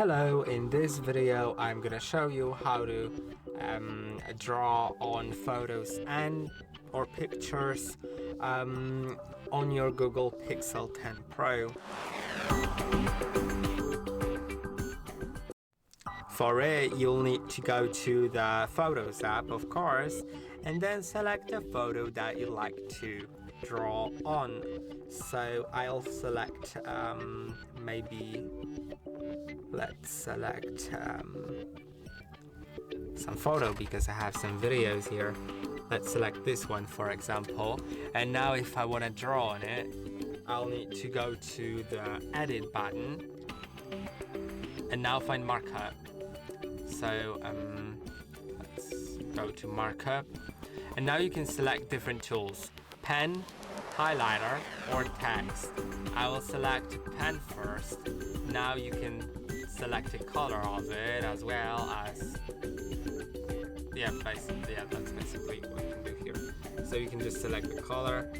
Hello, in this video I'm gonna show you how to draw on photos and or pictures on your Google Pixel 10 Pro. For it, you'll need to go to the Photos app, of course, and then select a photo that you like to draw on. So I'll select maybe let's select some photo because I have some videos here. Let's select this one, for example, and now if I want to draw on it, I'll need to go to the edit button and now find Markup. So let's go to Markup, and now you can select different tools: pen, highlighter, or text. I will select pen first. Now you can select a color of it as well as that's basically what you can do here. So you can just select the color.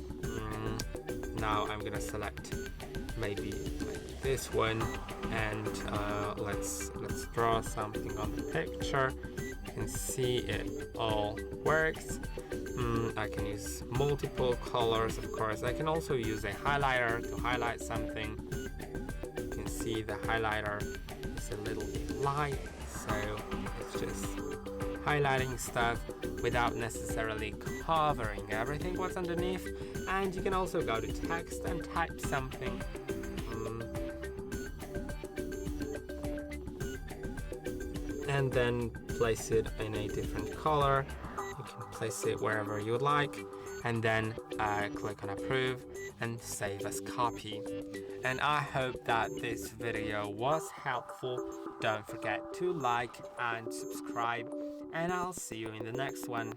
Now I'm gonna select maybe like this one, and let's draw something on the picture. You can see it all works. I can use multiple colors, of course. I can also use a highlighter to highlight something. You can see the highlighter is a little bit light, so it's just highlighting stuff without necessarily covering everything what's underneath. And you can also go to text and type something. And then place it in a different color. You can place it wherever you would like, and then click on approve and save as copy. And I hope that this video was helpful. Don't forget to like and subscribe, and I'll see you in the next one.